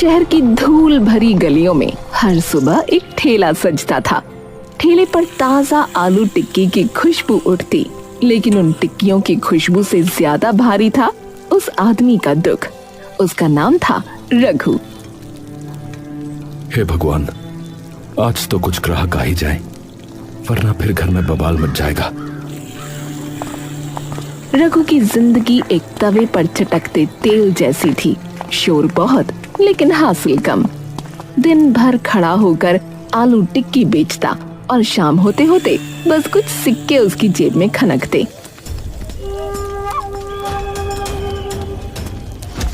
शहर की धूल भरी गलियों में हर सुबह एक ठेला सजता था। ठेले पर ताजा आलू टिक्की की खुशबू उठती, लेकिन उन टिक्कियों की खुशबू से ज्यादा भारी था उस आदमी का दुख। उसका नाम था रघु। हे भगवान, आज तो कुछ ग्राहक आ ही जाए, वरना फिर घर में बवाल मच जाएगा। रघु की जिंदगी एक तवे पर चटकते तेल जैसी थी। शोर बहुत, लेकिन हासिल कम। दिन भर खड़ा होकर आलू टिक्की बेचता और शाम होते होते बस कुछ सिक्के उसकी जेब में खनकते।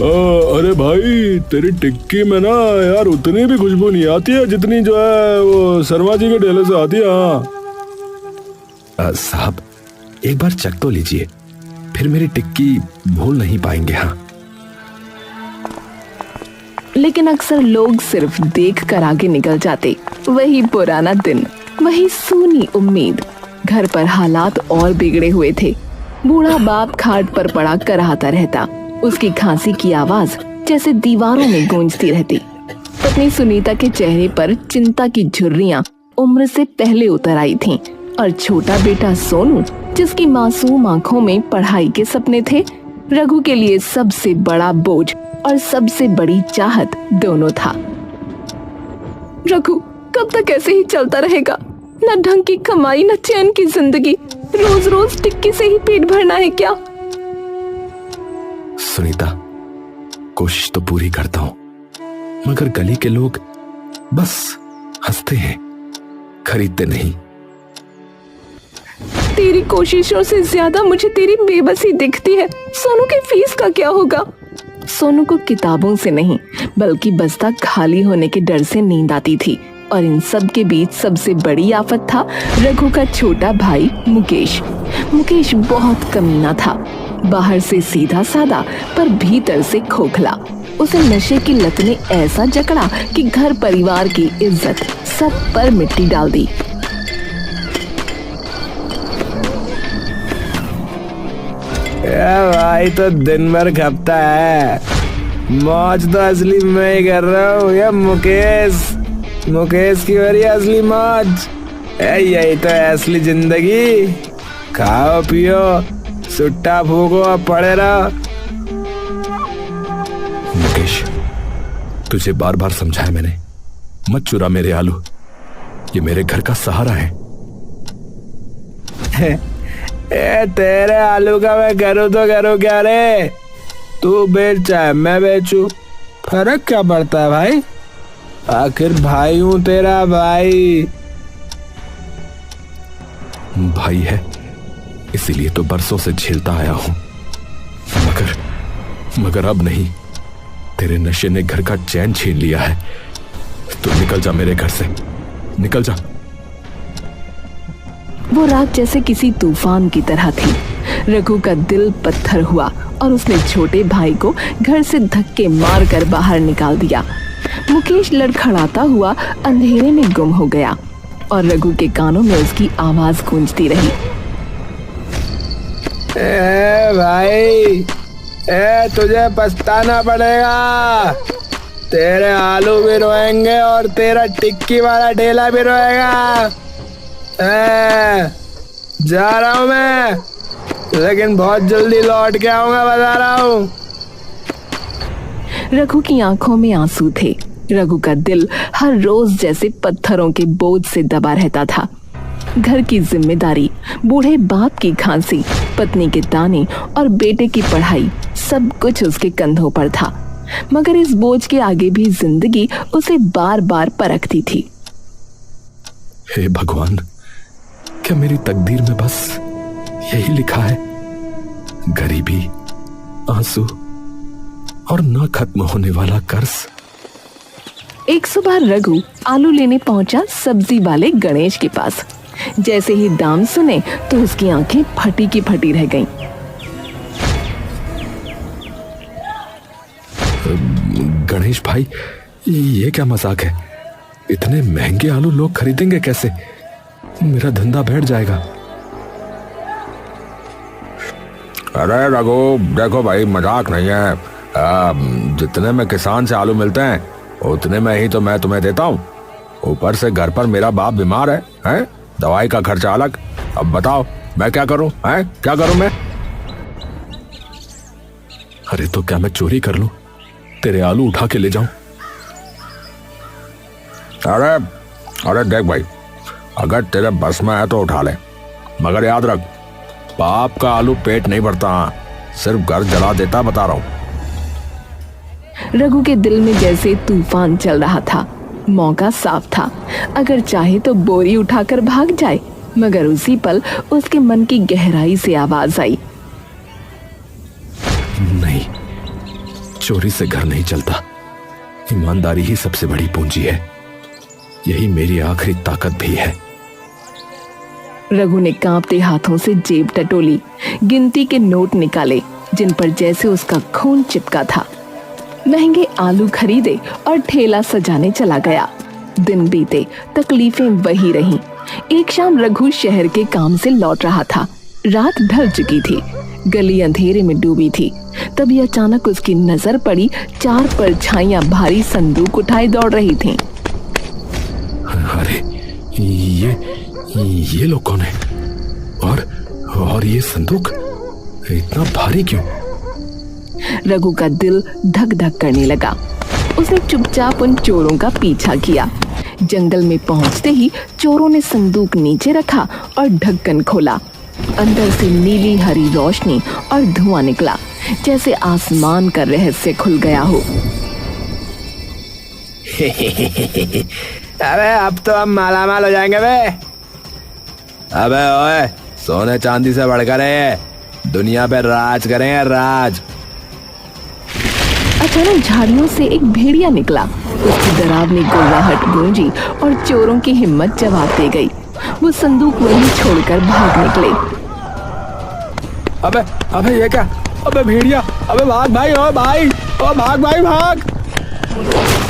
अरे भाई, तेरी टिक्की में ना यार उतनी भी खुशबू नहीं आती है जितनी जो है वो शर्मा जी के ठेले से आती है। साहब, एक बार चख तो लीजिए, फिर मेरी टिक्की भूल नहीं पाएंगे। हाँ, लेकिन अक्सर लोग सिर्फ देख कर आगे निकल जाते। वही पुराना दिन, वही सूनी उम्मीद। घर पर हालात और बिगड़े हुए थे। बूढ़ा बाप खाट पर पड़ा कराहता रहता। उसकी खांसी की आवाज जैसे दीवारों में गूंजती रहती। पत्नी सुनीता के चेहरे पर चिंता की झुर्रियां उम्र से पहले उतर आई थीं, और छोटा बेटा सोनू, जिसकी मासूम आंखों में पढ़ाई के सपने थे, रघु के लिए सबसे बड़ा बोझ और सबसे बड़ी चाहत दोनों था। रघु कब तक ऐसे ही चलता रहेगा? न ढंग की कमाई, न चैन की जिंदगी। रोज रोज टिक्की से ही पेट भरना है क्या? सुनीता, कोशिश तो पूरी करता हूँ, मगर गली के लोग बस हंसते हैं, खरीदते नहीं। तेरी कोशिशों से ज्यादा मुझे तेरी बेबसी दिखती है। सोनू की फीस का क्या होगा? सोनू को किताबों से नहीं, बल्कि बस्ता खाली होने के डर से नींद आती थी। और इन सब के बीच सबसे बड़ी आफत था रघु का छोटा भाई मुकेश। मुकेश बहुत कमीना था। बाहर से सीधा सादा, पर भीतर से खोखला। उसे नशे की लत ने ऐसा जकड़ा कि घर परिवार की इज्जत सब पर मिट्टी डाल दी। भाई तो दिन भर खपता है, मौज तो असली मैं ही कर रहा हूँ। या मुकेश की बारी असली मौज। यही तो है असली जिंदगी। खाओ पियो, सुट्टा फूको और पड़े रहो। मुकेश, तुझे बार बार समझाया मैंने, मत चुरा मेरे आलू, ये मेरे घर का सहारा है। तेरे आलू का मैं करूँ तो करूँ क्या रे? तू बेच चाहे मैं बेचूं, फर्क क्या पड़ता है भाई? आखिर भाई हूं तेरा भाई। भाई है, इसीलिए तो बरसों से झेलता आया हूं, मगर अब नहीं। तेरे नशे ने घर का चैन छीन लिया है। तू निकल जा मेरे घर से, निकल जा। वो रात जैसे किसी तूफान की तरह थी। रघु का दिल पत्थर हुआ और उसने छोटे भाई को घर से धक्के मारकर बाहर निकाल दिया। मुकेश लड़खड़ाता हुआ अंधेरे में गुम हो गया और रघु के कानों में उसकी आवाज गूंजती रही। भाई, तुझे पछताना पड़ेगा। तेरे आलू भी रोएंगे और तेरा टिक्की वाला ठेला भी रोएगा। जा रहा हूं मैं, लेकिन बहुत जल्दी लौट के आऊंगा, बता रहा हूं। रघु की आंखों में आंसू थे। रघु का दिल हर रोज जैसे पत्थरों के बोझ से दबा रहता था। घर की जिम्मेदारी, बूढ़े बाप की खांसी, पत्नी के ताने और बेटे की पढ़ाई, सब कुछ उसके कंधों पर था। मगर इस बोझ के आगे भी जिंदगी उसे बार बार परखती थी। हे भगवान, क्या मेरी तकदीर में बस यही लिखा है? गरीबी, आंसू और ना खत्म होने वाला कर्ज। एक सुबह रघु आलू लेने पहुंचा सब्जी वाले गणेश के पास। जैसे ही दाम सुने तो उसकी आंखें फटी की फटी रह गईं। गणेश भाई, ये क्या मजाक है? इतने महंगे आलू लोग खरीदेंगे कैसे? मेरा धंधा बैठ जाएगा। अरे रघु, देखो भाई, मजाक नहीं है। जितने में किसान से आलू मिलते हैं उतने में ही तो मैं तुम्हें देता हूँ। ऊपर से घर पर मेरा बाप बीमार है, हैं? दवाई का खर्चा अलग। अब बताओ मैं क्या करूं, हैं? क्या करूं मैं? अरे तो क्या मैं चोरी कर लूं, तेरे आलू उठा के ले जाऊं? अरे अरे देख भाई, अगर तेरे बस में है तो उठा ले, मगर याद रख बाप का आलू पेट नहीं भरता, सिर्फ घर जला देता, बता रहा हूं। रघु के दिल में जैसे तूफान चल रहा था। मौका साफ था, अगर चाहे तो बोरी उठाकर भाग जाए, मगर उसी पल उसके मन की गहराई से आवाज आई, नहीं, चोरी से घर नहीं चलता। ईमानदारी ही सबसे बड़ी पूंजी है, यही मेरी आखिरी ताकत भी है। रघु ने कांपते हाथों से जेब टटोली, गिनती के नोट निकाले जिन पर जैसे उसका खून चिपका था। महंगे आलू खरीदे और ठेला सजाने चला गया। दिन बीते, तकलीफें वही रहीं। एक शाम रघु शहर के काम से लौट रहा था। रात ढल चुकी थी, गली अंधेरे में डूबी थी। तभी अचानक उसकी नजर पड़ी, 4 परछाइयां भारी संदूक उठाए दौड़ रही थीं। अरे ये लोग कौन है? और ये संदूक इतना भारी क्यों? रघु का दिल धक धक करने लगा। उसने चुपचाप उन चोरों का पीछा किया। जंगल में पहुंचते ही चोरों ने संदूक नीचे रखा और ढक्कन खोला। अंदर से नीली हरी रोशनी और धुआं निकला, जैसे आसमान का रहस्य खुल गया हो। अबे अब तो हम मालामाल हो जाएंगे बे। अबे ओए, सोने चांदी से बढ़कर है, दुनिया पे राज करें, राज। अचानक झाड़ियों से एक भेड़िया निकला। उसकी डरावनी गुर्राहट गूंजी और चोरों की हिम्मत जवाब दे गई। वो संदूक वहीं छोड़कर भाग निकले। अबे ये क्या? अबे भेड़िया, अबे भाग भाई, ओ भाई, ओ भाग भाई भाग।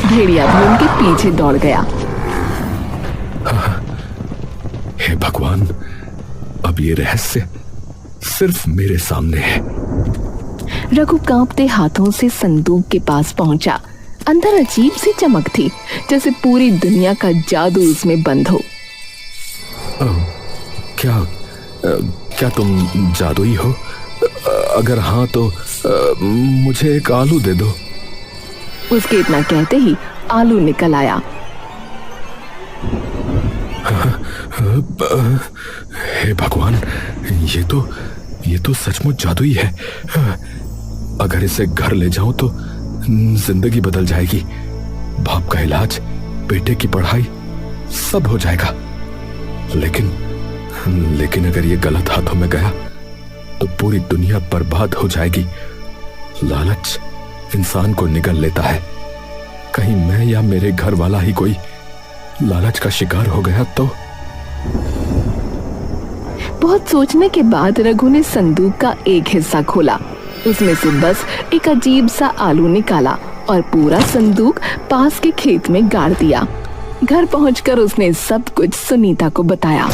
भेड़िया भी उनके पीछे दौड़ गया। हे भगवान, अब ये रहस्य सिर्फ मेरे सामने है। रघु कांपते हाथों से संदूक के पास पहुंचा। अंदर अजीब सी चमक थी, जैसे पूरी दुनिया का जादू उसमें बंद हो। क्या तुम जादुई हो? अगर हाँ तो मुझे एक आलू दे दो। उसके इतना कहते ही आलू निकल आया। हे भगवान, ये तो सचमुच जादुई है। अगर इसे घर ले जाऊं तो जिंदगी बदल जाएगी। बाप का इलाज, बेटे की पढ़ाई, सब हो जाएगा। लेकिन अगर ये गलत हाथों में गया तो पूरी दुनिया बर्बाद हो जाएगी। लालच इंसान को निगल लेता है। कहीं मैं या मेरे घर वाला ही कोई लालच का शिकार हो गया तो। बहुत सोचने के बाद रघु ने संदूक का एक हिस्सा खोला। उसमें से बस एक अजीब सा आलू निकाला और पूरा संदूक पास के खेत में गाड़ दिया। घर पहुंचकर उसने सब कुछ सुनीता को बताया।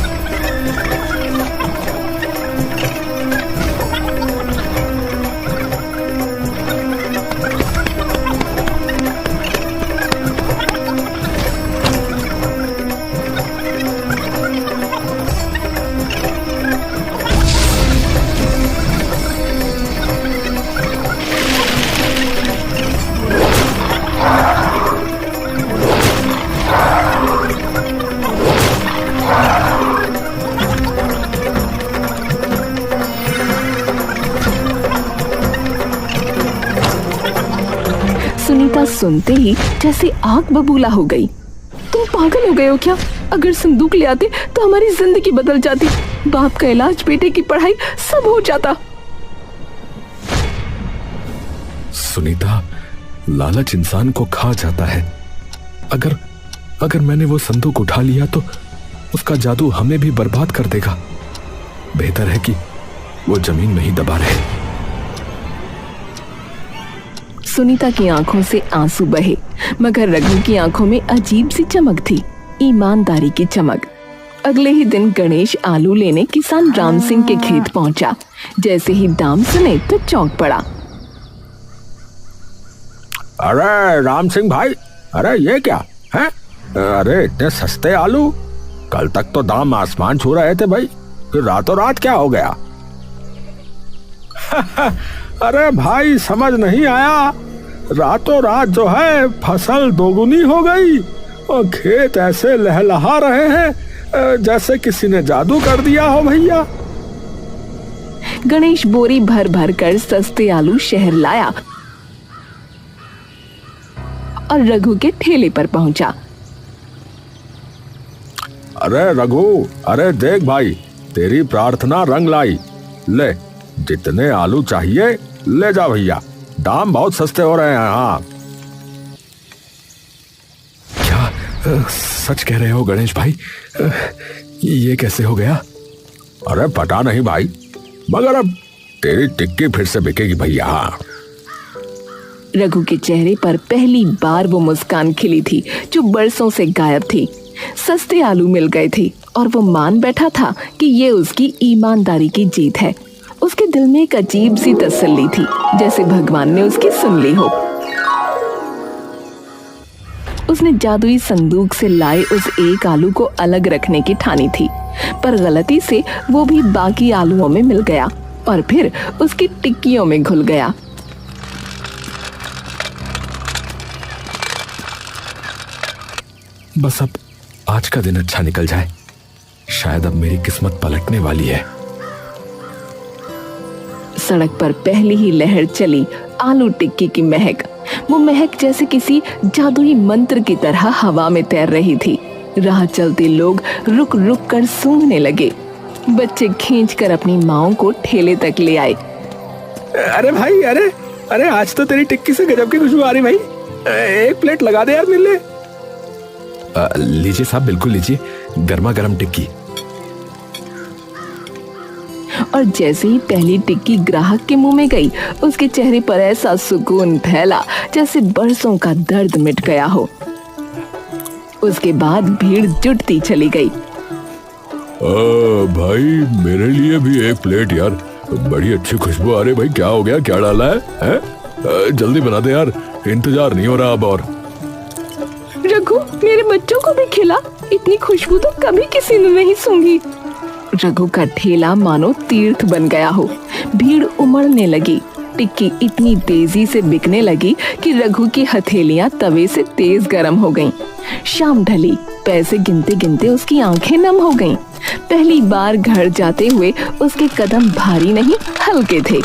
सुनीता सुनते ही जैसे आग बबूला हो गई। तुम पागल हो गए हो क्या? अगर संदूक ले आते तो हमारी जिंदगी बदल जाती, बाप का इलाज, बेटे की पढ़ाई, सब हो जाता। सुनीता, लालच इंसान को खा जाता है। अगर मैंने वो संदूक उठा लिया तो उसका जादू हमें भी बर्बाद कर देगा। बेहतर है कि वो जमीन में ही दबा रहे। सुनीता की आंखों से आंसू बहे, मगर रघु की आंखों में अजीब सी चमक थी, ईमानदारी की चमक। अगले ही दिन गणेश आलू लेने किसान राम सिंह के खेत पहुंचा। जैसे ही दाम सुने तो चौंक पड़ा। अरे राम सिंह भाई, अरे ये क्या है? अरे इतने सस्ते आलू, कल तक तो दाम आसमान छू रहे थे भाई, फिर रातों रात क्या हो गया? अरे भाई समझ नहीं आया, रातों रात जो है फसल दोगुनी हो गई और खेत ऐसे लहलहा रहे हैं जैसे किसी ने जादू कर दिया हो भैया। गणेश बोरी भर भर कर सस्ते आलू शहर लाया और रघु के ठेले पर पहुंचा। अरे रघु, अरे देख भाई, तेरी प्रार्थना रंग लाई। ले, जितने आलू चाहिए ले जा भैया, दाम बहुत सस्ते हो रहे हैं। हाँ, क्या सच कह रहे हो गणेश भाई? ये कैसे हो गया? अरे पता नहीं भाई, मगर अब तेरी टिक्की फिर से बिकेगी भैया। रघु के चेहरे पर पहली बार वो मुस्कान खिली थी जो बरसों से गायब थी। सस्ते आलू मिल गए थे और वो मान बैठा था कि ये उसकी ईमानदारी की जीत है। उसके दिल में एक अजीब सी तसल्ली थी, जैसे भगवान ने उसकी सुन ली हो। उसने जादुई संदूक से लाए उस एक आलू को अलग रखने की ठानी थी, पर गलती से वो भी बाकी आलूओं में मिल गया और फिर उसकी टिक्कियों में घुल गया। बस अब आज का दिन अच्छा निकल जाए, शायद अब मेरी किस्मत पलटने वाली है। सड़क पर पहली ही लहर चली आलू टिक्की की महक। वो महक जैसे किसी जादुई मंत्र की तरह हवा में तैर रही थी। राह चलते लोग रुक रुक कर सूंघने लगे। बच्चे खींचकर अपनी माओं को ठेले तक ले आए। अरे भाई, अरे अरे आज तो तेरी टिक्की से गजब की खुशबू आ रही भाई, एक प्लेट लगा दे यार मेरे लिए। लीजिए साहब, बिल्कुल लीजिए, गर्मा गर्म टिक्की। और जैसे ही पहली टिक्की ग्राहक के मुंह में गई, उसके चेहरे पर ऐसा सुकून फैला जैसे बरसों का दर्द मिट गया हो। उसके बाद भीड़ जुटती चली गई। भाई मेरे लिए भी एक प्लेट यार, बड़ी अच्छी खुशबू आ रही भाई। क्या हो गया, क्या डाला है? जल्दी बना दे यार, इंतजार नहीं हो रहा अब। और रघु, मेरे बच्चों को भी खिला, इतनी खुशबू तो कभी किसी ने नहीं सूंघी। रघु का ठेला मानो तीर्थ बन गया हो। भीड़ उमड़ने लगी। टिक्की इतनी तेजी से बिकने लगी कि रघु की हथेलियां तवे से तेज गर्म हो गईं। शाम ढली, पैसे गिनते गिनते उसकी आंखें नम हो गईं। पहली बार घर जाते हुए उसके कदम भारी नहीं, हल्के थे।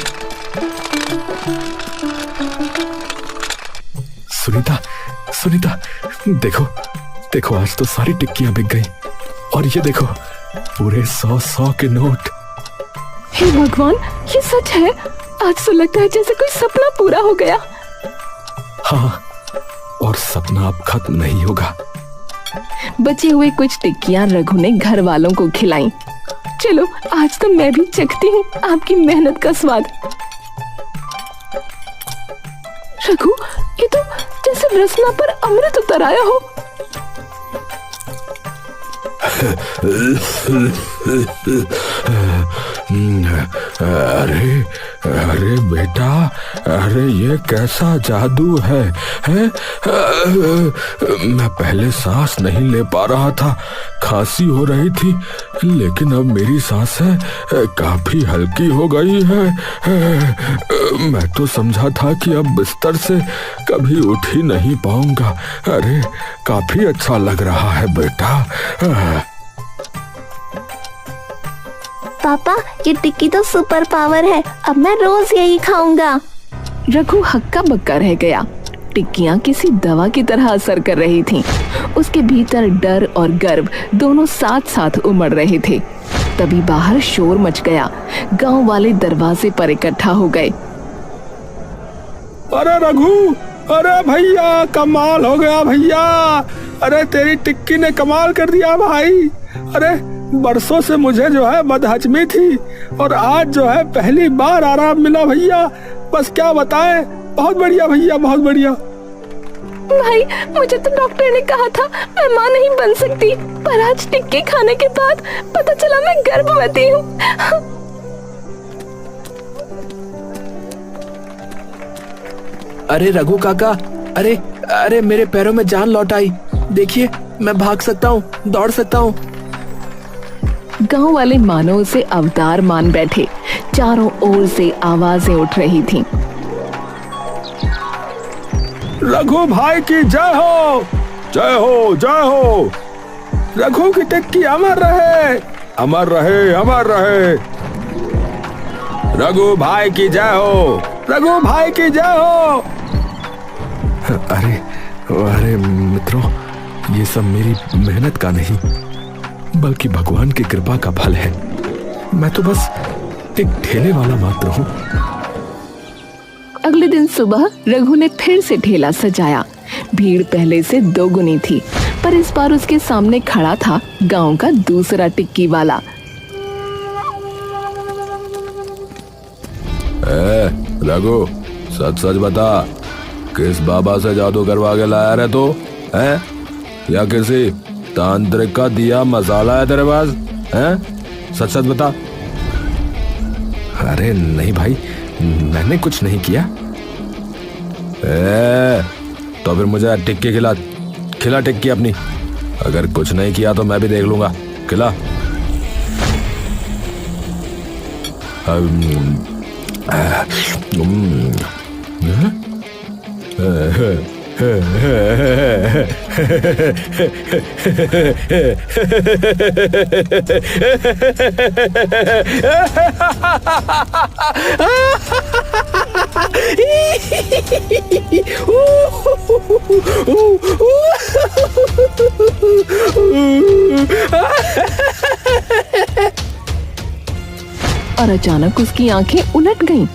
सुनीता, सुनीता, देखो देखो, आज तो सारी टिक्कियां बिक गई। और ये देखो, पूरे 100 के नोट। हे भगवान, ये सच है। आज तो लगता है जैसे कोई सपना पूरा हो गया। हाँ, और सपना अब खत्म नहीं होगा। बचे हुए कुछ टिक्कियां रघु ने घर वालों को खिलाईं। चलो, आज तो मैं भी चखती हूँ आपकी मेहनत का स्वाद। रघु, ये तो जैसे रसना पर अमृत उतर आया हो। अरे अरे बेटा, अरे ये कैसा जादू है? मैं पहले सांस नहीं ले पा रहा था, खांसी हो रही थी, लेकिन अब मेरी सांसें काफी हल्की हो गई है। मैं तो समझा था कि अब बिस्तर से कभी उठ ही नहीं पाऊंगा। अरे काफी अच्छा लग रहा है बेटा। पापा, ये टिक्की तो सुपर पावर है, अब मैं रोज यही खाऊंगा। रघु हक्का बक्का रह गया। टिक्कियां किसी दवा की तरह असर कर रही थीं। उसके भीतर डर और गर्व दोनों साथ साथ उमड़ रहे थे। तभी बाहर शोर मच गया। गांव वाले दरवाजे पर इकट्ठा हो गए। अरे रघु, अरे भैया, कमाल हो गया भैया। अरे तेरी टिक्की ने कमाल कर दिया भाई। अरे बरसों से मुझे जो है बदहजमी थी और आज जो है पहली बार आराम मिला भैया। बस क्या बताएं, बहुत बढ़िया भैया, बहुत बढ़िया। भाई, मुझे तो डॉक्टर ने कहा था मैं माँ नहीं बन सकती, पर आज टिक्की खाने के बाद पता चला मैं गर्भवती हूँ। अरे रघु काका, अरे अरे मेरे पैरों में जान लौट आई। देखिए मैं भाग सकता हूँ, दौड़ सकता हूँ। गांव वाले मानो उसे अवतार मान बैठे। चारों ओर से आवाजें उठ रही थीं। रघु भाई की जय हो, जय हो, जय हो। रघु की टिक्की अमर रहे, अमर रहे, अमर रहे। रघु भाई की जय हो, रघु भाई की जय हो। अरे अरे मित्रों, ये सब मेरी मेहनत का नहीं बल्कि भगवान की कृपा का फल है। मैं तो बस एक ठेले वाला मात्र हूँ। अगले दिन सुबह रघु ने फिर से ठेला सजाया। भीड़ पहले से दोगुनी थी, पर इस बार उसके सामने खड़ा था गांव का दूसरा टिक्की वाला। रघु सच सच बता, किस बाबा से जादू करवा के लाया रे तू है, या किसी तांत्रिक का दिया मसाला है तेरे पास हैं? सच सच बता। अरे नहीं भाई, मैंने कुछ नहीं किया। तो फिर मुझे टिक्की खिला, खिला टिक्की अपनी। अगर कुछ नहीं किया तो मैं भी देख लूंगा, खिला। और अचानक उसकी आंखें उलट गईं।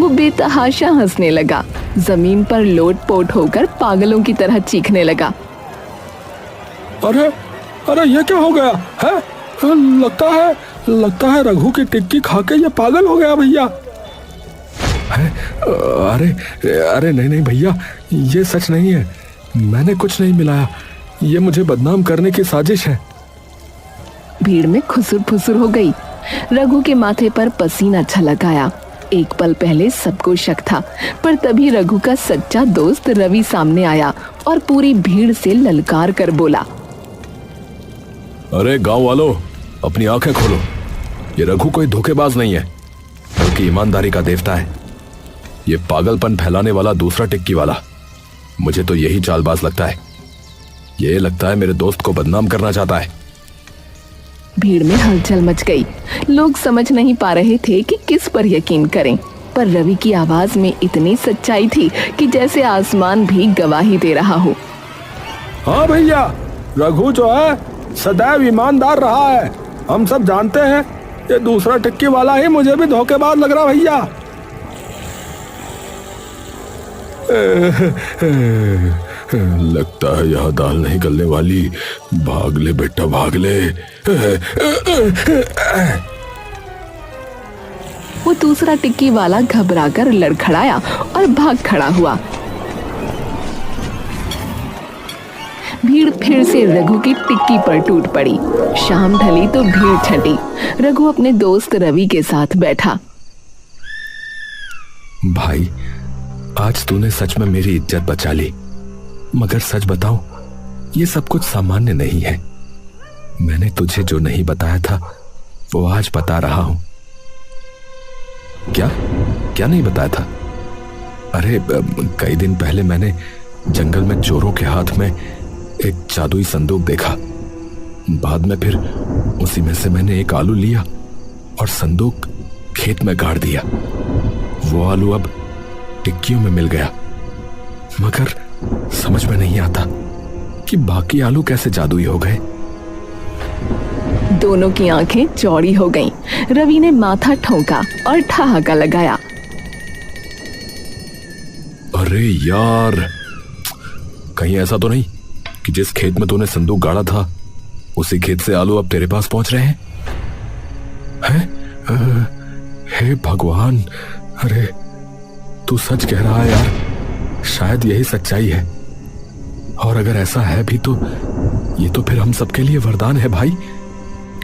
वो बेतहाशा हंसने लगा, जमीन पर लोट-पोट होकर पागलों की तरह चीखने लगा। अरे अरे ये क्या हो गया है? लगता है रघु की टिक्की खा के ये पागल हो गया भैया। अरे अरे नहीं भैया, ये सच नहीं है। मैंने कुछ नहीं मिलाया। ये मुझे बदनाम करने की साजिश है। भीड़ में खुसुर फुसुर हो गई। रघु के माथे पर पसीना छलक आया। एक पल पहले सबको शक था, पर तभी रघु का सच्चा दोस्त रवि सामने आया और पूरी भीड़ से ललकार कर बोला, अरे गांव वालों, अपनी आंखें खोलो। ये रघु कोई धोखेबाज नहीं है, बल्कि ईमानदारी का देवता है। ये पागलपन फैलाने वाला दूसरा टिक्की वाला, मुझे तो यही चालबाज लगता है। ये लगता है मेरे दोस्त को बदनाम करना चाहता है। भीड़ में हलचल मच गई। लोग समझ नहीं पा रहे थे कि किस पर यकीन करें, पर रवि की आवाज में इतनी सच्चाई थी कि जैसे आसमान भी गवाही दे रहा हो। हाँ भैया, रघु जो है सदैव ईमानदार रहा है। हम सब जानते हैं। ये दूसरा टिक्की वाला ही मुझे भी धोखेबाज लग रहा भैया। लगता है यहाँ दाल नहीं गलने वाली। भाग ले बेटा, भाग ले। वो दूसरा टिक्की वाला घबराकर लड़खड़ाया और भाग खड़ा हुआ। भीड़ फिर से रघु की टिक्की पर टूट पड़ी। शाम ढली तो भीड़ छटी। रघु अपने दोस्त रवि के साथ बैठा। भाई, आज तूने सच में मेरी इज्जत बचा ली। मगर सच बताऊं, ये सब कुछ सामान्य नहीं है। मैंने तुझे जो नहीं बताया था वो आज बता रहा हूं। क्या क्या नहीं बताया था? अरे कई दिन पहले मैंने जंगल में चोरों के हाथ में एक जादुई संदूक देखा। बाद में फिर उसी में से मैंने एक आलू लिया और संदूक खेत में गाड़ दिया। वो आलू अब टिक्कियों में मिल गया, मगर समझ में नहीं आता कि बाकी आलू कैसे जादुई हो गए। दोनों की आंखें चौड़ी हो गईं। रवि ने माथा ठोंका और ठहाका लगाया। अरे यार, कहीं ऐसा तो नहीं कि जिस खेत में तूने संदूक गाड़ा था उसी खेत से आलू अब तेरे पास पहुंच रहे हैं? हे भगवान, अरे तू सच कह रहा है यार। शायद यही सच्चाई है, और अगर ऐसा है भी तो ये तो फिर हम सबके लिए वरदान है भाई।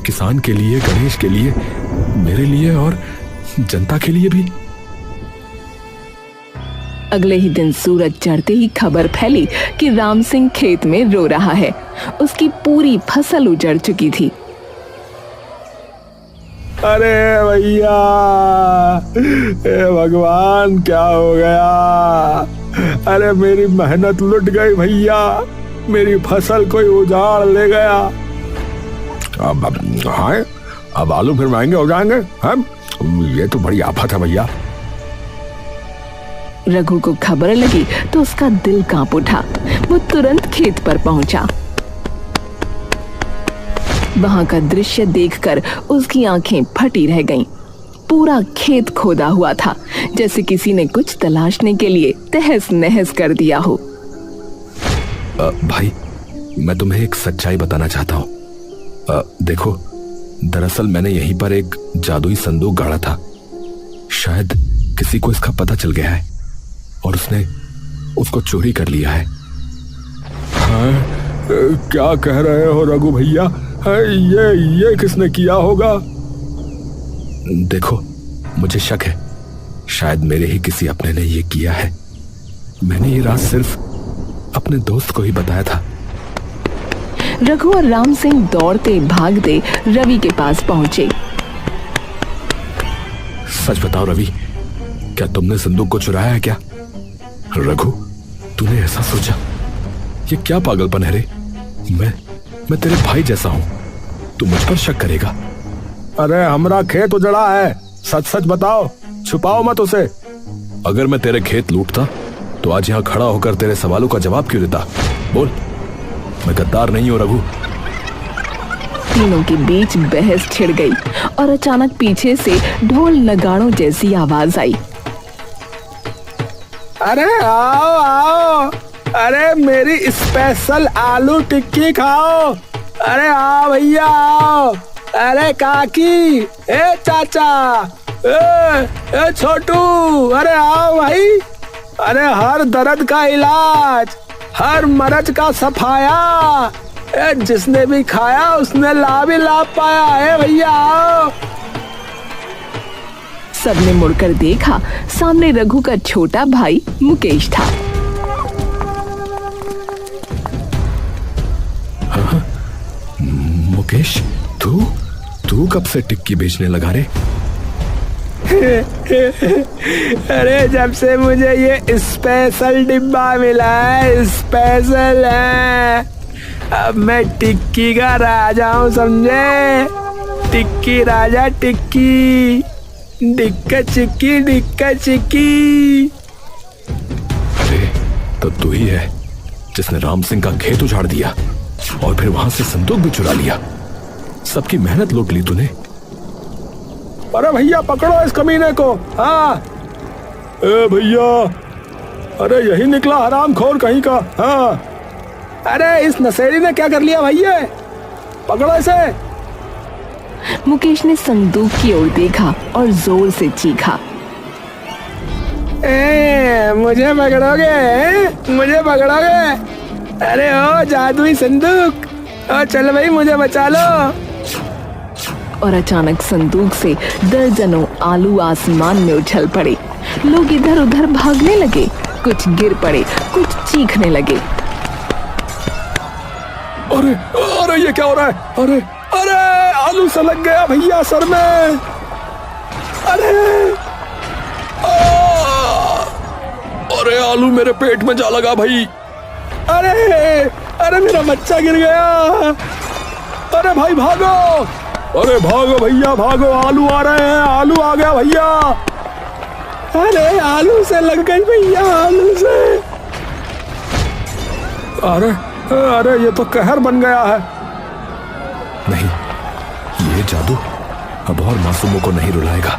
किसान के लिए, गणेश के लिए, मेरे लिए और जनता के लिए भी। अगले ही दिन सूरज चढ़ते ही खबर फैली कि राम सिंह खेत में रो रहा है। उसकी पूरी फसल उजड़ चुकी थी। अरे भैया, हे भगवान क्या हो गया? अरे मेरी मेहनत लुट गई भैया, मेरी फसल कोई उजाड़ ले गया। अब आलू फिर महंगे हो जाएंगे हैं? ये तो बड़ी आफत है भैया। रघु को खबर लगी तो उसका दिल कांप उठा। वो तुरंत खेत पर पहुंचा। वहां का दृश्य देखकर उसकी आंखें फटी रह गईं। पूरा खेत खोदा हुआ था, जैसे किसी ने कुछ तलाशने के लिए तहस नहस कर दिया हो। भाई, मैं तुम्हें एक सच्चाई बताना चाहता हूँ। देखो, दरअसल मैंने यहीं पर एक जादुई संदूक गाड़ा था। शायद किसी को इसका पता चल गया है और उसने उसको चोरी कर लिया है। हाँ, क्या कह रहे हो रघु भैया? ये किसने किया होगा? देखो, मुझे शक है शायद मेरे ही किसी अपने ने ये किया है। मैंने ये राज सिर्फ अपने दोस्त को ही बताया था। रघु और राम सिंह दौड़ते भागते रवि के पास पहुंचे। सच बताओ रवि, क्या तुमने संदूक को चुराया है क्या? रघु, तूने ऐसा सोचा? ये क्या पागलपन है रे? मैं तेरे भाई जैसा हूं, तू मुझ पर शक करेगा? अरे हमारा खेत उजड़ा है, सच सच बताओ, छुपाओ मत उसे। अगर मैं तेरे खेत लूटता तो आज यहाँ खड़ा होकर तेरे सवालों का जवाब क्यों देता? बोल, मैं गद्दार नहीं हूं रघु। तीनों के बीच बहस छिड़ गई और अचानक पीछे से ढोल नगाड़ों जैसी आवाज आई। अरे आओ आओ, अरे मेरी स्पेशल आलू टिक्की खाओ। अरे आओ भैया आओ। अरे काकी, ए चाचा, ए छोटू, अरे आओ भाई। अरे हर दर्द का इलाज, हर मर्ज का सफाया, जिसने भी खाया उसने लाभ ही लाभ पाया है। भैया आओ। सबने मुड़कर देखा, सामने रघु का छोटा भाई मुकेश था। मुकेश, तू कब से टिक्की बेचने लगा रे? अरे जब से मुझे ये स्पेशल डिब्बा मिला है, स्पेशल है, अब मैं टिक्की का राजा हूँ, समझे? टिक्की राजा टिक्की, डिक्का चिक्की, डिक्का चिक्की। अरे तो तू ही है जिसने राम सिंह का खेत उजाड़ दिया और फिर वहां से संदूक भी चुरा लिया। सबकी मेहनत लूट ली तूने। अरे भैया पकड़ो इस कमीने को। हाँ ए भैया, अरे यही निकला हरामखोर कहीं का। हाँ, अरे इस नशेड़ी ने क्या कर लिया भैया? पकड़ो इसे। मुकेश ने संदूक की ओर देखा और जोर से चीखा। मुझे पकड़ोगे? मुझे पकड़ोगे? अरे ओ जादुई संदूक, ओ चल भाई मुझे बचा लो। और अचानक संदूक से दर्जनों आलू आसमान में उछल पड़े। लोग इधर उधर भागने लगे, कुछ गिर पड़े, कुछ चीखने लगे। अरे अरे ये क्या हो रहा है? अरे अरे आलू से लग गया भैया सर में। अरे अरे आलू मेरे पेट में जा लगा भाई। अरे अरे मेरा बच्चा गिर गया। अरे भाई भागो, अरे भागो भैया भागो, आलू आ रहे हैं, आलू आ गया भैया। अरे आलू से लग गई भैया, आलू से। अरे अरे ये तो कहर बन गया है। नहीं, ये जादू अब और मासूमों को नहीं रुलाएगा।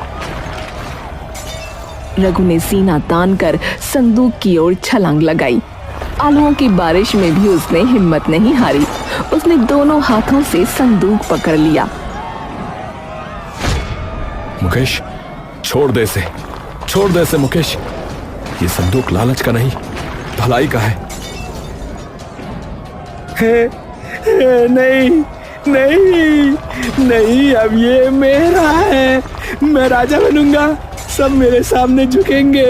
रघु ने सीना तान कर संदूक की ओर छलांग लगाई। आलूओं की बारिश में भी उसने हिम्मत नहीं हारी। उसने दोनों हाथों से संदूक पकड़ लिया। मुकेश, छोड़ दे इसे, छोड़ दे इसे मुकेश। ये संदूक लालच का नहीं, भलाई का है। नहीं नहीं नहीं, अब ये मेरा है, मैं राजा बनूंगा, सब मेरे सामने झुकेंगे।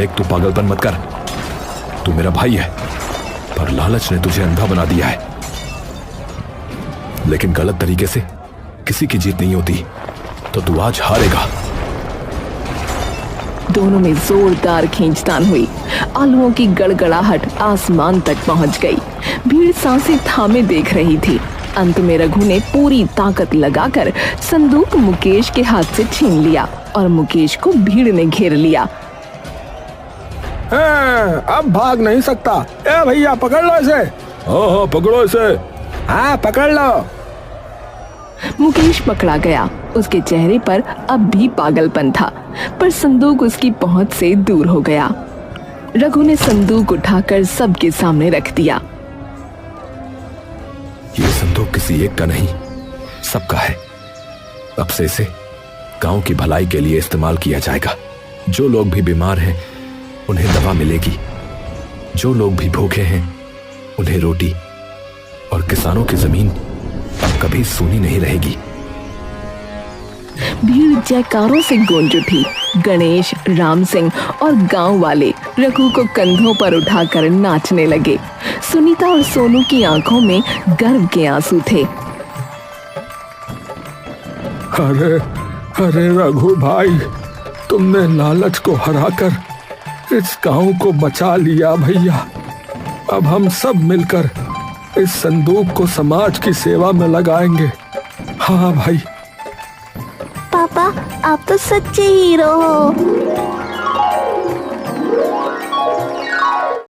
देख, तू पागलपन मत कर। तू मेरा भाई है, पर लालच ने तुझे अंधा बना दिया है। लेकिन गलत तरीके से किसी की जीत नहीं होती, तो तू आज हारेगा। दोनों में जोरदार खींचतान हुई। आलुओं की गड़गड़ाहट आसमान तक पहुंच गई। भीड़ सांसें थामे देख रही थी। अंत में रघु ने पूरी ताकत लगाकर संदूक मुकेश के हाथ से छीन लिया और मुकेश को भीड़ ने घेर लिया। अब भाग नहीं सकता। ए भैया, पकड़ लो इसे। हाँ, पकड़ो इसे। हाँ, पकड़ लो। मुकेश पकड़ा गया। उसके चेहरे पर अब भी पागलपन था, पर संदूक उसकी पहुंच से दूर हो गया। रघु ने संदूक उठाकर सबके सामने रख दिया। ये संदूक किसी एक का नहीं, सबका है। अब से इसे गांव की भलाई के लिए इस्तेमाल किया जाएगा। जो लोग भी बीमार हैं उन्हें दवा मिलेगी, जो लोग भी भूखे हैं उन्हें रोटी, और किसानों की जमीन अब कभी सूनी नहीं रहेगी। भीड़ जयकारों से गूंज उठी। गणेश, राम सिंह और गांव वाले रघु को कंधों पर उठाकर नाचने लगे। सुनीता और सोनू की आंखों में गर्व के आंसू थे। अरे अरे रघु भाई, तुमने लालच को हराकर इस गांव को बचा लिया भैया। अब हम सब मिलकर इस संदूक को समाज की सेवा में लगाएंगे। हाँ भाई। पापा, आप तो सच्चे हीरो हो।